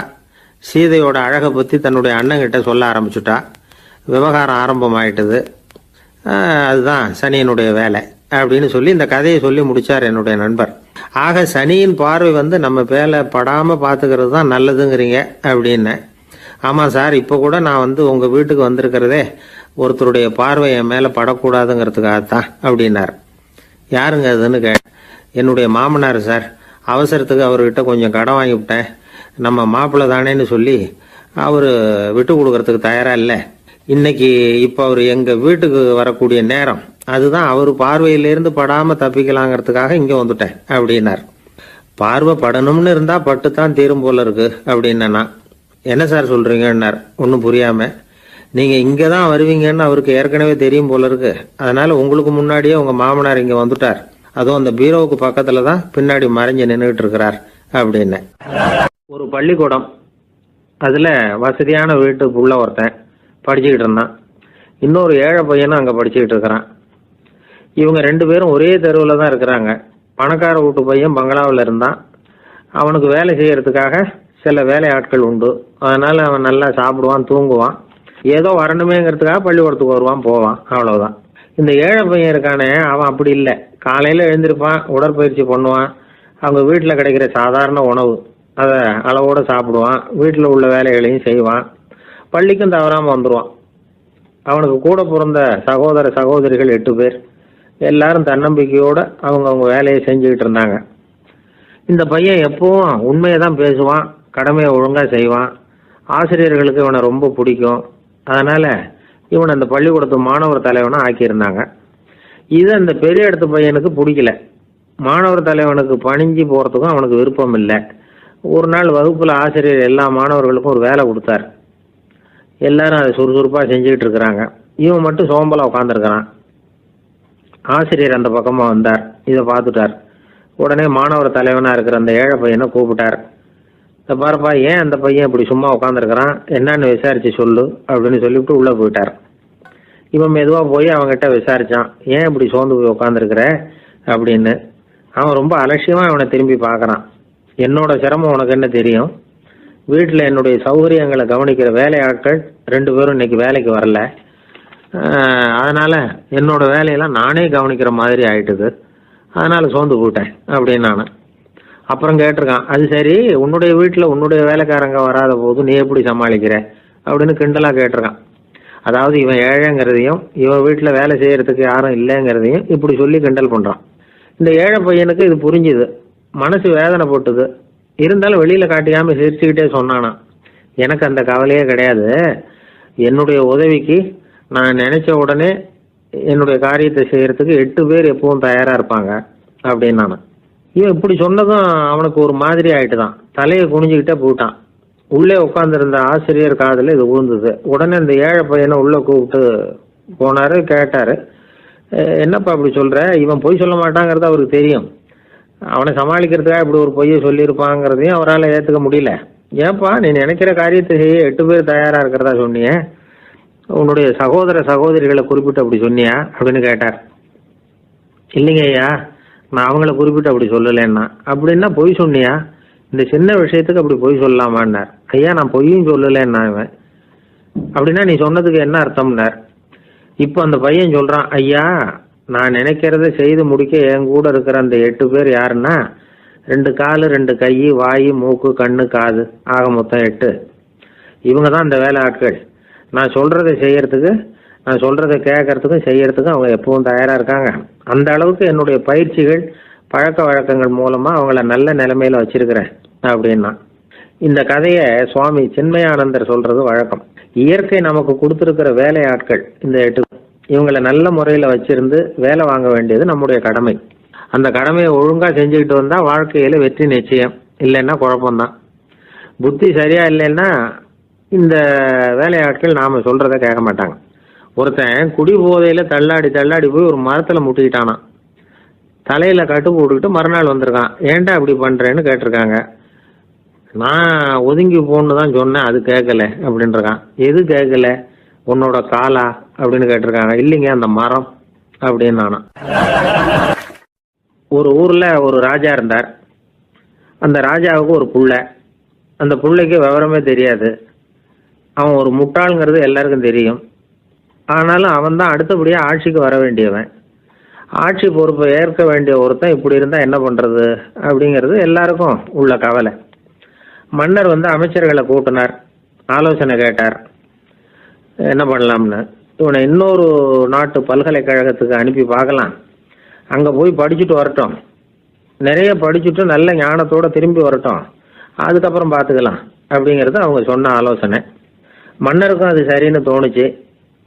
சீதையோட அழகை பற்றி தன்னுடைய அண்ணங்கிட்ட சொல்ல ஆரம்பிச்சுட்டா. விவகாரம் ஆரம்பமாயிட்டது. அதுதான் சனியினுடைய வேலை அப்படின்னு சொல்லி இந்த கதையை சொல்லி முடிச்சார் என்னுடைய நண்பர். ஆக சனியின் பார்வை வந்து நம்ம பேல படாமல் பார்த்துக்கிறது தான் நல்லதுங்கிறீங்க அப்படின்னு. ஆமாம் சார், இப்போ கூட நான் வந்து உங்கள் வீட்டுக்கு வந்திருக்கிறதே ஒருத்தருடைய பார்வை என் மேலே படக்கூடாதுங்கிறதுக்காகத்தான் அப்படின்னார். யாருங்க அதுன்னு என்னுடைய மாமனார் சார். அவசரத்துக்கு அவர்கிட்ட கொஞ்சம் கடன் வாங்கிவிட்டேன். நம்ம மாப்பிள்ளை தானேன்னு சொல்லி அவர் விட்டு கொடுக்கறதுக்கு தயாராக இல்லை. இன்னைக்கு இப்போ அவர் எங்கள் வீட்டுக்கு வரக்கூடிய நேரம், அதுதான் அவர் பார்வையிலேருந்து படாமல் தப்பிக்கலாங்கிறதுக்காக இங்கே வந்துட்டேன் அப்படின்னார். பார்வை படணும்னு இருந்தால் பட்டு தான் தீரும் போல இருக்கு அப்படின்னா. என்ன சார் சொல்கிறீங்கன்னார் ஒன்றும் புரியாமல். நீங்கள் இங்கே தான் வருவீங்கன்னு அவருக்கு ஏற்கனவே தெரியும் போல இருக்கு. அதனால் உங்களுக்கு முன்னாடியே உங்கள் மாமனார் இங்கே வந்துட்டார். அதுவும் அந்த பீரோவுக்கு பக்கத்தில் தான் பின்னாடி மறைஞ்சு நின்றுட்டு இருக்கிறார் அப்படின்னு. ஒரு பள்ளிக்கூடம், அதில் வசதியான வீட்டுக்குள்ள ஒருத்தன் படிச்சுக்கிட்டு இருந்தான். இன்னொரு ஏழை பையனும் அங்கே படிச்சுக்கிட்டு இருக்கிறான். இவங்க 2 பேரும் ஒரே தெருவில் தான் இருக்கிறாங்க. பணக்கார வீட்டு பையன் பங்களாவில் இருந்தான். அவனுக்கு வேலை செய்யறதுக்காக சில வேலை ஆட்கள் உண்டு. அதனால் அவன் நல்லா சாப்பிடுவான், தூங்குவான். ஏதோ வரணுமேங்கிறதுக்காக பள்ளிக்கூடத்துக்கு வருவான், போவான், அவ்வளவுதான். இந்த ஏழை பையன் இருக்கானே, அவன் அப்படி இல்லை. காலையில் எழுந்திருப்பான், உடற்பயிற்சி பண்ணுவான், அவங்க வீட்டில் கிடைக்கிற சாதாரண உணவு அதை அளவோடு சாப்பிடுவான், வீட்டில் உள்ள வேலைகளையும் செய்வான், பள்ளிக்கும் தவறாமல் வந்துடுவான். அவனுக்கு கூட பிறந்த சகோதர சகோதரிகள் 8 பேர். எல்லாரும் தன்னம்பிக்கையோடு அவங்க வேலையை செஞ்சுக்கிட்டு இருந்தாங்க. இந்த பையன் எப்பவும் உண்மையை தான் பேசுவான், கடமையை ஒழுங்காக செய்வான். ஆசிரியர்களுக்கு இவனை ரொம்ப பிடிக்கும். அதனால் இவனை அந்த பள்ளிக்கூடத்து மாணவர் தலைவனாக ஆக்கியிருந்தாங்க. இது அந்த பெரிய இடத்து பையனுக்கு பிடிக்கல. மாணவர் தலைவனுக்கு பணிஞ்சு போகிறதுக்கும் அவனுக்கு விருப்பம் இல்லை. ஒரு நாள் வகுப்பில் ஆசிரியர் எல்லா மாணவர்களுக்கும் ஒரு வேலை கொடுத்தார். எல்லாரும் அதை சுறுசுறுப்பாக செஞ்சுக்கிட்டு இருக்கிறாங்க. இவன் மட்டும் சோம்பலாக உட்காந்துருக்கிறான். ஆசிரியர் அந்த பக்கமாக வந்தார், இதை பார்த்துட்டார். உடனே மாணவர் தலைவனாக இருக்கிற அந்த ஏழை பையனை கூப்பிட்டார். இந்த பாருப்பா, ஏன் அந்த பையன் இப்படி சும்மா உட்காந்துருக்கிறான், என்னன்னு விசாரிச்சு சொல்லு அப்படின்னு சொல்லிவிட்டு உள்ளே போயிட்டார். இவன் மெதுவாக போய் அவங்ககிட்ட விசாரித்தான், ஏன் இப்படி சோர்ந்து போய் உட்காந்துருக்கிற அப்படின்னு. அவன் ரொம்ப அலட்சியமாக அவனை திரும்பி பார்க்குறான். என்னோட சிரமம் உனக்கு என்ன தெரியும்? வீட்டில் என்னுடைய சௌகரியங்களை கவனிக்கிற வேலையாட்கள் 2 பேரும் இன்னைக்கு வேலைக்கு வரல. அதனால் என்னோட வேலையெல்லாம் நானே கவனிக்கிற மாதிரி ஆயிட்டுது. அதனால் சோர்ந்து போயிட்டேன் அப்படின்னு நான். அப்புறம் கேட்டிருக்கான், அது சரி, உன்னுடைய வீட்டில் உன்னுடைய வேலைக்காரங்க வராத போது நீ எப்படி சமாளிக்கிற அப்படின்னு கிண்டலாக கேட்டிருக்கான். அதாவது இவன் ஏழைங்கிறதையும் இவன் வீட்டில் வேலை செய்யறதுக்கு யாரும் இல்லைங்கிறதையும் இப்படி சொல்லி கிண்டல் பண்ணுறான். இந்த ஏழை பையனுக்கு இது புரிஞ்சுது. மனசு வேதனை போட்டுது. இருந்தாலும் வெளியில் காட்டியாமல் சிரிச்சுக்கிட்டே சொன்னானா, எனக்கு அந்த கவலையே கிடையாது. என்னுடைய உதவிக்கு நான் நினைச்ச உடனே என்னுடைய காரியத்தை செய்யறதுக்கு 8 பேர் எப்பவும் தயாராக இருப்பாங்க அப்படின்னு நான். இவன் இப்படி சொன்னதும் அவனுக்கு ஒரு மாதிரி ஆயிட்டு தான். தலையை குனிஞ்சுக்கிட்டே போயிட்டான். உள்ளே உட்காந்துருந்த ஆசிரியர் காதில் இது விழுந்தது. உடனே இந்த ஏழை பையனை உள்ளே கூப்பிட்டு போனார், கேட்டார், என்னப்பா அப்படி சொல்கிற? இவன் பொய் சொல்ல மாட்டாங்கிறது அவருக்கு தெரியும். அவனை சமாளிக்கிறதுக்காக இப்படி ஒரு பொய்யை சொல்லியிருப்பாங்கிறதையும் அவரால் ஏற்றுக்க முடியல. ஏன்பா, நீ நினைக்கிற காரியத்தை செய்ய 8 பேர் தயாராக இருக்கிறதா சொன்னியே, உன்னுடைய சகோதர சகோதரிகளை குறிப்பிட்டு அப்படி சொன்னியா அப்படின்னு கேட்டார். இல்லைங்க ஐயா, நான் அவங்கள குறிப்பிட்டு அப்படி சொல்லலைன்னா. அப்படின்னா பொய் சொன்னியா? இந்த சின்ன விஷயத்துக்கு அப்படி பொய் சொல்லலாமான்னார். ஐயா, நான் பொய்யும் சொல்லலைன்னா. இவன் அப்படின்னா நீ சொன்னதுக்கு என்ன அர்த்தம்னார். இப்போ அந்த பையன் சொல்கிறான், ஐயா, நான் நினைக்கிறத செய்து முடிக்க என் கூட இருக்கிற அந்த 8 பேர் யாருன்னா 2 காலு, 2 கை, வாய், மூக்கு, கண்ணு, காது, ஆக மொத்தம் 8. இவங்க தான் இந்த வேலை ஆட்கள். நான் சொல்கிறத செய்யறதுக்கு, நான் சொல்கிறத கேட்கறதுக்கும் செய்யறதுக்கும் அவங்க எப்பவும் தயாராக இருக்காங்க. அந்த அளவுக்கு என்னுடைய பயிற்சிகள், பழக்க வழக்கங்கள் மூலமாக அவங்கள நல்ல நிலைமையில் வச்சிருக்கிறேன் அப்படின்னா. இந்த கதையை சுவாமி சின்மயானந்தர் சொல்கிறது வழக்கம். இயற்கை நமக்கு கொடுத்துருக்கிற வேலையாட்கள் இந்த 8, இவங்களை நல்ல முறையில் வச்சிருந்து வேலை வாங்க வேண்டியது நம்முடைய கடமை. அந்த கடமையை ஒழுங்காக செஞ்சுக்கிட்டு வந்தால் வாழ்க்கையில் வெற்றி நிச்சயம். இல்லைன்னா குழப்பம்தான். புத்தி சரியா இல்லைன்னா இந்த வேலையாட்கள் நாம் சொல்கிறத கேட்க மாட்டாங்க. ஒருத்தன் குடி போதையில் தள்ளாடி தள்ளாடி போய் ஒரு மரத்தில் முட்டிக்கிட்டானான். தலையில் கட்டு போட்டுக்கிட்டு மறுநாள் வந்திருக்கான். ஏன்டா அப்படி பண்ணுறேன்னு கேட்டிருக்காங்க. நான் ஒதுங்கி போன்னு தான் சொன்னேன், அது கேட்கல அப்படின்றான். எது கேட்கல? உன்னோட காலா அப்படின்னு கேட்டிருக்காங்க. இல்லைங்க, அந்த மரம் அப்படின்னு நானா. ஒரு ஊரில் ஒரு ராஜா இருந்தார். அந்த ராஜாவுக்கு ஒரு புள்ள. அந்த பிள்ளைக்கு விவரமே தெரியாது. அவன் ஒரு முட்டாளுங்கிறது எல்லாருக்கும் தெரியும். ஆனாலும் அவன் தான் அடுத்தபடியாக ஆட்சிக்கு வர வேண்டியவன். ஆட்சி பொறுப்பை ஏற்க வேண்டிய ஒருத்தன் இப்படி இருந்தால் என்ன பண்ணுறது அப்படிங்கிறது எல்லாருக்கும் உள்ள கவலை. மன்னர் அமைச்சர்களை கூட்டினார், ஆலோசனை கேட்டார், என்ன பண்ணலாம்னு. இவனை இன்னொரு நாட்டு பல்கலைக்கழகத்துக்கு அனுப்பி பார்க்கலாம், அங்கே போய் படிச்சுட்டு வரட்டும், நிறைய படிச்சுட்டு நல்ல ஞானத்தோட திரும்பி வரட்டும், அதுக்கப்புறம் பார்த்துக்கலாம் அப்படிங்கிறது அவங்க சொன்ன ஆலோசனை. மன்னருக்கும் அது சரின்னு தோணுச்சு.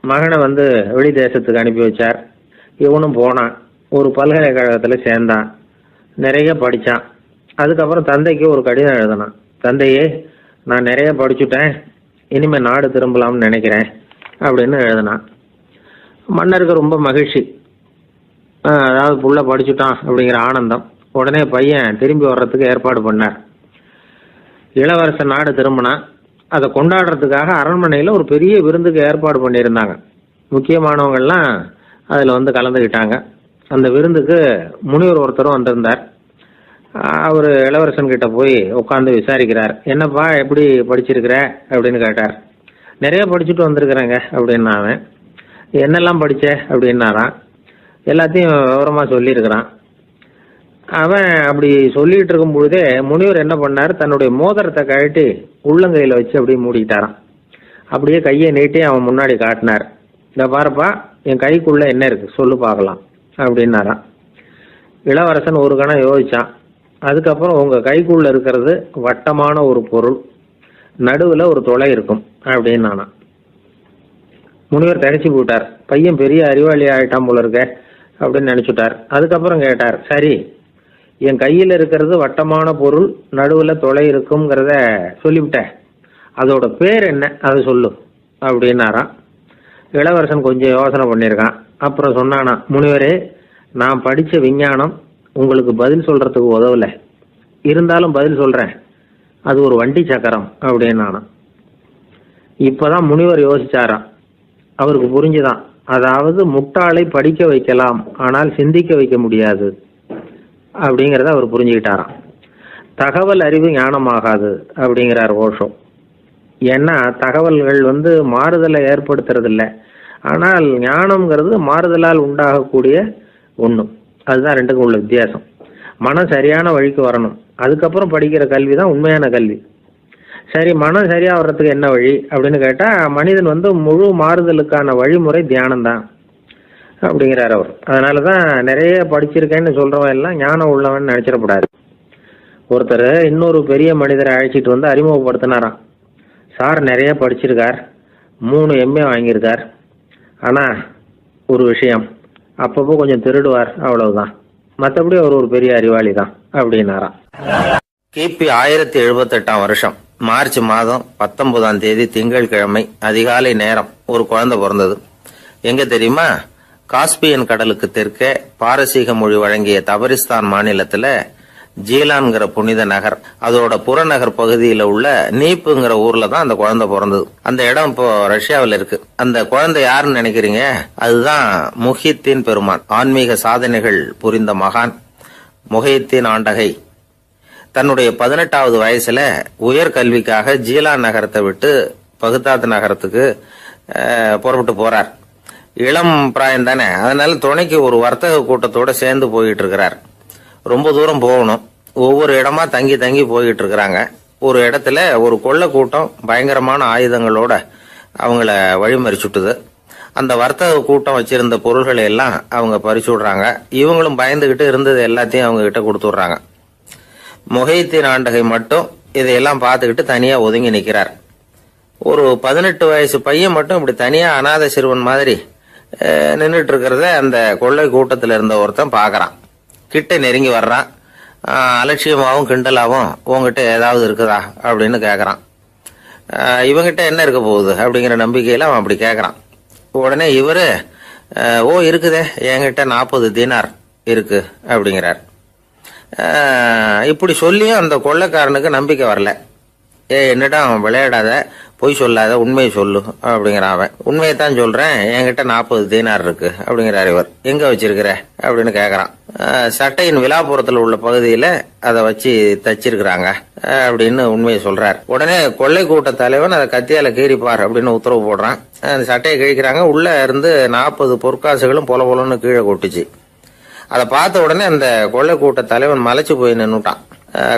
மகனை வெளி தேசத்துக்கு அனுப்பி வச்சார். இவனும் போனான், ஒரு பல்கலைக்கழகத்தில் சேர்ந்தான், நிறைய படித்தான். அதுக்கப்புறம் தந்தைக்கு ஒரு கடிதம் எழுதினான். தந்தையே, நான் நிறைய படிச்சுட்டேன், இனிமேல் நாடு திரும்பலாம்னு நினைக்கிறேன் அப்படின்னு எழுதினான். மன்னருக்கு ரொம்ப மகிழ்ச்சி, அதாவது புள்ள படிச்சுட்டான் அப்படிங்கிற ஆனந்தம். உடனே பையன் திரும்பி வர்றதுக்கு ஏற்பாடு பண்ணார். இளவரசன் நாடு திரும்பினான். அதை கொண்டாடுறதுக்காக அரண்மனையில் ஒரு பெரிய விருந்துக்கு ஏற்பாடு பண்ணியிருந்தாங்க. முக்கியமானவங்கள்லாம் அதில் கலந்துக்கிட்டாங்க. அந்த விருந்துக்கு முனிவர் ஒருத்தரும் வந்திருந்தார். அவர் இளவரசன் கிட்ட போய் உட்காந்து விசாரிக்கிறார். என்னப்பா, எப்படி படிச்சிருக்கிற அப்படின்னு கேட்டார். நிறைய படிச்சுட்டு வந்திருக்கிறேங்க அப்படின்னு. அவன் என்னெல்லாம் படித்த அப்படின்னாரான். எல்லாத்தையும் விவரமாக சொல்லியிருக்கிறான். அவன் அப்படி சொல்லிட்டு இருக்கும் பொழுதே முனிவர் என்ன பண்ணார், தன்னுடைய மோதிரத்தை கழட்டி உள்ளங்கையில் வச்சு அப்படியே மூடிக்கிட்டாரான். அப்படியே கையை நீட்டி அவன் முன்னாடி காட்டினார். இந்த பாருப்பா, என் கைக்குள்ள என்ன இருக்கு சொல்லு பார்க்கலாம் அப்படின்னாரான். இளவரசன் ஒரு கணம் யோசிச்சான். அதுக்கப்புறம் உங்க கைக்குள்ள இருக்கிறது வட்டமான ஒரு பொருள், நடுவில் ஒரு துளை இருக்கும் அப்படின்னு நானா. முனிவர் தகச்சு போட்டார். பையன் பெரிய அறிவாளி ஆயிட்டான் போல இருக்க அப்படின்னு நினைச்சுட்டார். அதுக்கப்புறம் கேட்டார், சரி, என் கையில் இருக்கிறது வட்டமான பொருள், நடுவில் துளை இருக்குங்கிறத சொல்லிவிட்டேன், அதோட பேர் என்ன, அதை சொல்லு அப்படின்னாராம். இளவரசன் கொஞ்சம் யோசனை பண்ணியிருக்கான். அப்புறம் சொன்னானா, முனிவரே, நான் படித்த விஞ்ஞானம் உங்களுக்கு பதில் சொல்றதுக்கு உதவலை, இருந்தாலும் பதில் சொல்றேன், அது ஒரு வண்டி சக்கரம் அப்படின்னானா. இப்பதான் முனிவர் யோசிச்சாராம். அவருக்கு புரிஞ்சுதான், அதாவது முட்டாளை படிக்க வைக்கலாம், ஆனால் சிந்திக்க வைக்க முடியாது அப்படிங்கிறத அவர் புரிஞ்சுக்கிட்டாராம். தகவல் அறிவு ஞானமாகாது அப்படிங்கிறார் ஓஷோ. ஏன்னா தகவல்கள் மாறுதலை ஏற்படுத்துறது இல்லை, ஆனால் ஞானம்ங்கிறது மாறுதலால் உண்டாகக்கூடிய ஒன்று. அதுதான் ரெண்டுக்கும் உள்ள வித்தியாசம். மனம் சரியான வழிக்கு வரணும், அதுக்கப்புறம் படிக்கிற கல்வி தான் உண்மையான கல்வி. சரி, மனம் சரியா வர்றதுக்கு என்ன வழி அப்படின்னு கேட்டா, மனிதன் முழு மாறுதலுக்கான வழிமுறை தியானம் தான் அப்படிங்கிறார் அவர். அதனாலதான் நிறைய படிச்சிருக்கேன்னு சொல்றவன் எல்லாம் ஞானம் உள்ளவன் நினைச்சிடக்கூடாது. ஒருத்தர் இன்னொரு பெரிய மனிதரை அழைச்சிட்டு அறிமுகப்படுத்தினாராம். சார் நிறைய படிச்சிருக்கார், 3 MA வாங்கியிருக்கார், ஆனா ஒரு விஷயம், அப்பப்போ கொஞ்சம் திருடுவார், அவ்வளவுதான், மற்றபடி அவர் ஒரு பெரிய அறிவாளி தான் அப்படின்னாராம். கிபி 1078 வருஷம் மார்ச் மாதம் 19ஆம் தேதி திங்கட்கிழமை அதிகாலை நேரம் ஒரு குழந்தை பிறந்தது. எங்க தெரியுமா? காஸ்பியன் கடலுக்கு தெற்கே பாரசீக மொழி வழங்கிய தபரிஸ்தான் மாநிலத்துல ஜீலான்கிற புனித நகர், அதோட புறநகர் பகுதியில உள்ள நீப்புங்கிற ஊர்ல தான் அந்த குழந்தை பிறந்தது. அந்த இடம் இப்போ ரஷ்யாவில் இருக்கு. அந்த குழந்தை யாருன்னு நினைக்கிறீங்க? அதுதான் முஹித்தீன் பெருமான், ஆன்மீக சாதனைகள் புரிந்த மகான் முஹித்தீன் ஆண்டகை. தன்னுடைய 18வது வயசுல உயர்கல்விக்காக ஜீலான் நகரத்தை விட்டு பகுதாத் நகரத்துக்கு புறப்பட்டு போறார். இளம் பிராயம் தானே, அதனால துணைக்கு ஒரு வர்த்தக கூட்டத்தோட சேர்ந்து போயிட்டு இருக்கிறார். ரொம்ப தூரம் போகணும், ஒவ்வொரு இடமா தங்கி தங்கி போயிட்டு இருக்கிறாங்க. ஒரு இடத்துல ஒரு கொள்ளை கூட்டம் பயங்கரமான ஆயுதங்களோட அவங்கள வழிமறிச்சுட்டுது. அந்த வர்த்தக கூட்டம் வச்சிருந்த பொருள்களை எல்லாம் அவங்க பறிச்சு விடுறாங்க. இவங்களும் பயந்துகிட்டு இருந்தது எல்லாத்தையும் அவங்க கிட்ட கொடுத்துடுறாங்க. முஹித்தீன் ஆண்டகை மட்டும் இதையெல்லாம் பார்த்துக்கிட்டு தனியா ஒதுங்கி நிற்கிறார். ஒரு 18 வயசு பையன் மட்டும் இப்படி தனியா அநாத சிறுவன் மாதிரி நின்றுட்டு இருக்கிறத அந்த கொள்ளை கூட்டத்தில் இருந்த ஒருத்தன் பாக்குறான். கிட்ட நெருங்கி வர்றான். அலட்சியமாகவும் கிண்டலாகவும் உங்ககிட்ட ஏதாவது இருக்குதா அப்படின்னு கேட்கறான். இவங்கிட்ட என்ன இருக்க போகுது அப்படிங்கிற நம்பிக்கையில அவன் அப்படி கேட்கறான். உடனே இவரு, ஓ இருக்குதே, என்கிட்ட 40 தீனார் இருக்கு அப்படிங்கிறார். இப்படி சொல்லியும் அந்த கொள்ளைக்காரனுக்கு நம்பிக்கை வரல. என்னிடம் விளையாடாத, பொய் சொல்லாத, உண்மையை சொல்லு அப்படிங்கிறான் அவன். உண்மையைத்தான் சொல்றேன், என்கிட்ட 40 தீனார் இருக்கு அப்படிங்கிறார் இவர். எங்க வச்சிருக்கிற அப்படின்னு கேக்குறான். சட்டையின் விழாப்புறத்துல உள்ள பகுதியில அதை வச்சு தச்சிருக்கிறாங்க அப்படின்னு உண்மையை சொல்றார். உடனே கொள்ளை கூட்ட தலைவன் அதை கத்தியால கீறிப்பார் அப்படின்னு உத்தரவு போடுறான். அந்த சட்டையை கிழிக்கிறாங்க. உள்ள இருந்து 40 பொற்காசுகளும் பொல பொலன்னு கீழே கொட்டுச்சு. அதை பார்த்த உடனே அந்த கொள்ளை கூட்ட தலைவன் மலைச்சு போய் நின்னுட்டான்.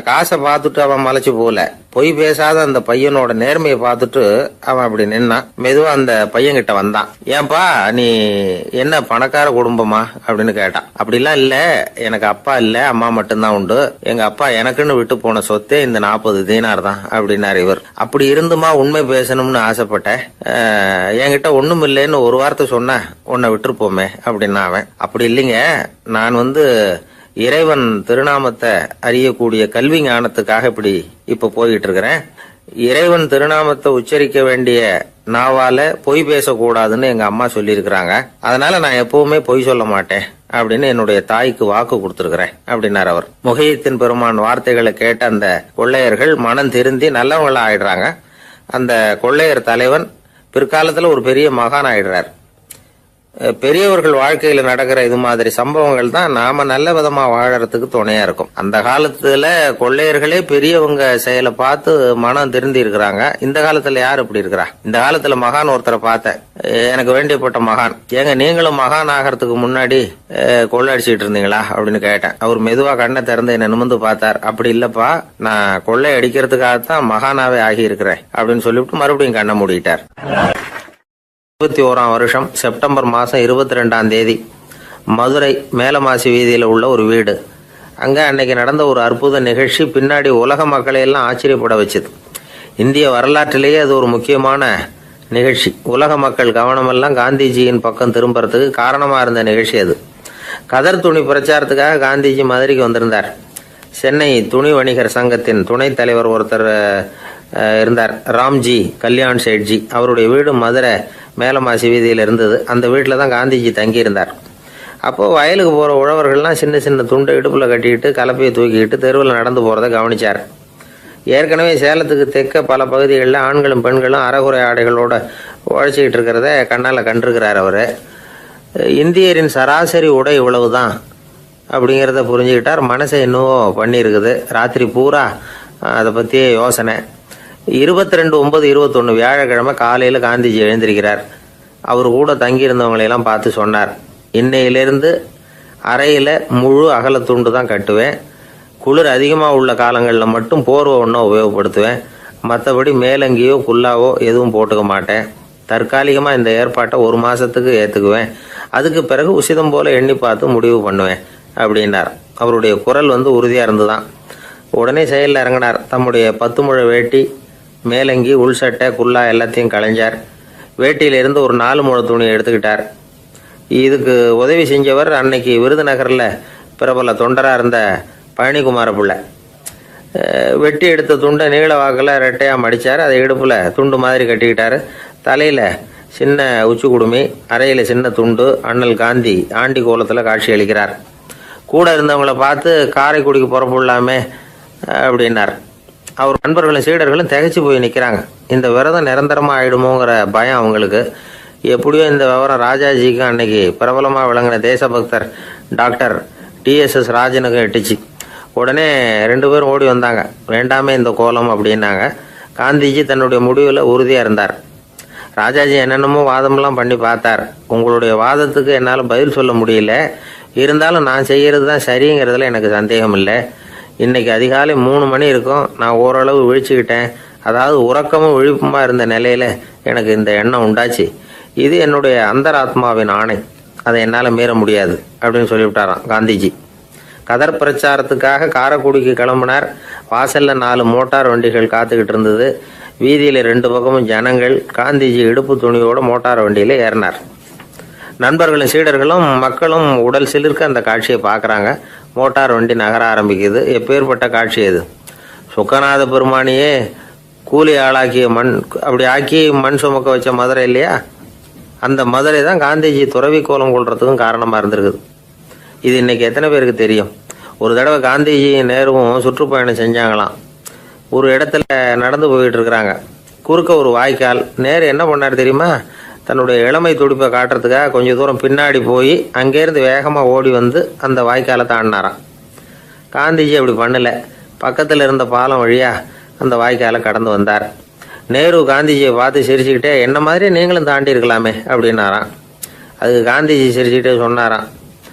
காசை பார்த்துட்டு அவன் மலைச்சு போல, பொய் பேசாத அந்த பையனோட நேர்மையை பார்த்துட்டு அவன் அப்படி நின்னான். மெதுவா அந்த பையன்கிட்ட வந்தான். ஏன்பா நீ என்ன பணக்கார குடும்பமா அப்படின்னு கேட்டான். அப்படிலாம் இல்ல, எனக்கு அப்பா இல்ல, அம்மா மட்டும்தான் உண்டு. எங்க அப்பா எனக்குன்னு விட்டு போன சொத்தே இந்த 40 தீனார் தான் அப்படின்னாரு இவர். அப்படி இருந்துமா உண்மை பேசணும்னு ஆசைப்பட்டேன், என்கிட்ட ஒண்ணும் இல்லைன்னு ஒரு வார்த்தை சொன்ன உன்னை விட்டுருப்போமே அப்படின்னா அவன். அப்படி இல்லைங்க, நான் இறைவன் திருநாமத்தை அறியக்கூடிய கல்வி ஞானத்துக்காக இப்ப போயிட்டு இருக்கிறேன். இறைவன் திருநாமத்தை உச்சரிக்க வேண்டிய நாவால பொய் பேசக்கூடாதுன்னு எங்க அம்மா சொல்லியிருக்கிறாங்க. அதனால நான் எப்பவுமே பொய் சொல்ல மாட்டேன் அப்படின்னு என்னுடைய தாய்க்கு வாக்கு கொடுத்திருக்கிறேன் அப்படின்னார் அவர். முகையத்தின் பெருமான் வார்த்தைகளை கேட்ட அந்த கொள்ளையர்கள் மனம் திருந்தி நல்லவங்களா ஆயிடுறாங்க. அந்த கொள்ளையர் தலைவன் பிற்காலத்துல ஒரு பெரிய மகான் ஆயிடுறார். பெரியவர்கள் வாழ்க்கையில நடக்கிற இது மாதிரி சம்பவங்கள் தான் நாம நல்ல விதமா வாழறதுக்கு துணையா இருக்கும். அந்த காலத்துல கொள்ளையர்களே பெரியவங்க செயலை பார்த்து மனம் திருந்தி இருக்கிறாங்க. இந்த காலத்துல யார் இப்படி இருக்கிறா? இந்த காலத்துல மகான் ஒருத்தரை பார்த்தேன், எனக்கு வேண்டியப்பட்ட மகான். ஏங்க நீங்களும் மகான் ஆகிறதுக்கு முன்னாடி கொள்ளை அடிச்சுட்டு இருந்தீங்களா அப்படின்னு கேட்டேன். அவர் மெதுவா கண்ணை திறந்து என்ன நிமிர்ந்து பார்த்தார். அப்படி இல்லப்பா, நான் கொள்ளை அடிக்கிறதுக்காகத்தான் மகானாவே ஆகி இருக்கிறேன் அப்படின்னு சொல்லிவிட்டு மறுபடியும் கண்ணை மூடிட்டார். 21ஆம் வருஷம் செப்டம்பர் மாதம் 22ஆம் தேதி மதுரை மேலமாசி வீதியில் உள்ள ஒரு வீடு. அங்கே அன்னைக்கு நடந்த ஒரு அற்புத நிகழ்ச்சி பின்னாடி உலக மக்களை எல்லாம் ஆச்சரியப்பட வச்சுது. இந்திய வரலாற்றிலேயே அது ஒரு முக்கியமான நிகழ்ச்சி. உலக மக்கள் கவனமெல்லாம் காந்திஜியின் பக்கம் திரும்புறதுக்கு காரணமாக இருந்த நிகழ்ச்சி அது. கதர் துணி பிரச்சாரத்துக்காக காந்திஜி மதுரைக்கு வந்திருந்தார். சென்னை துணி வணிகர் சங்கத்தின் துணைத் தலைவர் ஒருத்தர் இருந்தார், ராம்ஜி கல்யாண் சேட்ஜி. அவருடைய வீடு மதுரை மேலமாசி வீதியில் இருந்தது. அந்த வீட்டில் தான் காந்திஜி தங்கியிருந்தார். அப்போது வயலுக்கு போகிற உழவர்கள்லாம் சின்ன சின்ன துண்டை இடுப்பில் கட்டிக்கிட்டு கலப்பையை தூக்கிக்கிட்டு தெருவில் நடந்து போகிறத கவனித்தார். ஏற்கனவே சேலத்துக்கு தெற்க பல பகுதிகளில் ஆண்களும் பெண்களும் அறகுறை ஆடைகளோடு உழைச்சிக்கிட்டு இருக்கிறத கண்ணால் கண்டிருக்கிறார் அவர். இந்தியரின் சராசரி உடை இவ்வளவு தான் அப்படிங்கிறத புரிஞ்சுக்கிட்டார். மனசை இன்னும் பண்ணியிருக்குது. ராத்திரி பூரா அதை பற்றியே யோசனை. 22/9/21 வியாழக்கிழமை காலையில் காந்திஜி எழுந்திருக்கிறார். அவர் கூட தங்கியிருந்தவங்களையெல்லாம் பார்த்து சொன்னார், இன்னையிலிருந்து அறையில் முழு அகலத்துண்டு தான் கட்டுவேன். குளிர் அதிகமாக உள்ள காலங்களில் மட்டும் போர்வை ஒன்றும் உபயோகப்படுத்துவேன். மற்றபடி மேலங்கியோ குல்லாவோ எதுவும் போட்டுக்க மாட்டேன். தற்காலிகமாக இந்த ஏற்பாட்டை 1 மாதத்துக்கு ஏற்றுக்குவேன். அதுக்கு பிறகு உசிதம் போல் எண்ணி பார்த்து முடிவு பண்ணுவேன் அப்படின்னார். அவருடைய குரல் உறுதியாக இருந்துதான். உடனே செயலில் இறங்கினார். தம்முடைய 10 முழ வேட்டி, மேலங்கி, உள் சட்டை, குல்லா எல்லாத்தையும் களைஞ்சார். வேட்டியிலிருந்து ஒரு 4 முழ துணியை எடுத்துக்கிட்டார். இதுக்கு உதவி செஞ்சவர் அன்னைக்கு விருதுநகரில் பிரபல தொண்டராக இருந்த பழனிக்குமார பிள்ளை. வெட்டி எடுத்த துண்டை நீள வாக்கில் ரெட்டையாக மடித்தார். அதை இடுப்பில் துண்டு மாதிரி கட்டிக்கிட்டார். தலையில் சின்ன உச்சி குடுமி, அறையில் சின்ன துண்டு. அண்ணல் காந்தி ஆண்டி கோலத்தில் காட்சி அளிக்கிறார். கூட இருந்தவங்கள பார்த்து காரைக்குடிக்கு புறப்படலாமே அப்படின்னார். அவர் நண்பர்களும் சீடர்களும் திகைச்சு போய் நிற்கிறாங்க. இந்த விரதம் நிரந்தரமாக ஆகிடுமோங்கிற பயம் அவங்களுக்கு. எப்படியோ இந்த விவரம் ராஜாஜிக்கும் அன்னைக்கு பிரபலமாக விளங்கின தேசபக்தர் டாக்டர் TSS ராஜனுக்கும் எட்டுச்சு. உடனே 2 பேரும் ஓடி வந்தாங்க. வேண்டாமே இந்த கோலம் அப்படின்னாங்க. காந்திஜி தன்னுடைய முடிவில் உறுதியாக இருந்தார். ராஜாஜி என்னென்னமோ வாதமெல்லாம் பண்ணி பார்த்தார். உங்களுடைய வாதத்துக்கு என்னால் பதில் சொல்ல முடியல, இருந்தாலும் நான் செய்கிறது தான் சரிங்கிறதுல எனக்கு சந்தேகம் இல்லை. இன்னைக்கு அதிகாலை 3 மணி இருக்கும். நான் ஓரளவு விழிச்சுக்கிட்டேன். அதாவது உறக்கமும் விழிப்புமா இருந்த நிலையில எனக்கு இந்த எண்ணம் உண்டாச்சு. இது என்னுடைய அந்தராத்மாவின் ஆணை, அதை என்னால் மீற முடியாது அப்படின்னு சொல்லிவிட்டாராம் காந்திஜி. கதர் பிரச்சாரத்துக்காக காரைக்குடிக்கு கிளம்பினார். வாசல்ல 4 மோட்டார் வண்டிகள் காத்துக்கிட்டு இருந்தது. வீதியில் 2 பக்கமும் ஜனங்கள். காந்திஜி இடுப்பு துணியோட மோட்டார் வண்டியில ஏறினார். நண்பர்களும் சீடர்களும் மக்களும் உடல் சிலிர்க்க அந்த காட்சியை பார்க்குறாங்க. மோட்டார் வண்டி நகர ஆரம்பிக்குது. எப்பேற்பட்ட காட்சி அது! சுக்கநாத பெருமானியே கூலி ஆளாக்கிய அப்படி ஆக்கி மண் சுமக்க வச்ச மதுரை இல்லையா, அந்த மதுரை தான் காந்திஜி துறவி கோலம் கொள்றதுக்கும் காரணமாக இருந்திருக்குது. இது இன்னைக்கு எத்தனை பேருக்கு தெரியும்? ஒரு தடவை காந்திஜி நேருவும் சுற்றுப்பயணம் செஞ்சாங்களாம். ஒரு இடத்துல நடந்து போயிட்டு இருக்கிறாங்க. குறுக்க ஒரு வாய்க்கால். நேரு என்ன பண்ணார் தெரியுமா? தன்னுடைய இளமை துடிப்பை காட்டுறதுக்காக கொஞ்சம் தூரம் பின்னாடி போய் அங்கேருந்து வேகமாக ஓடி வந்து அந்த வாய்க்காலை தாண்டினாராம். காந்திஜி அப்படி பண்ணலை. பக்கத்தில் இருந்த பாலம் வழியாக அந்த வாய்க்காலை கடந்து வந்தார். நேரு காந்திஜியை பார்த்து சிரிச்சுக்கிட்டே, என்ன மாதிரி நீங்களும் தாண்டி இருக்கலாமே அப்படின்னாராம். அதுக்கு காந்திஜி சிரிச்சுக்கிட்டே சொன்னாராம்,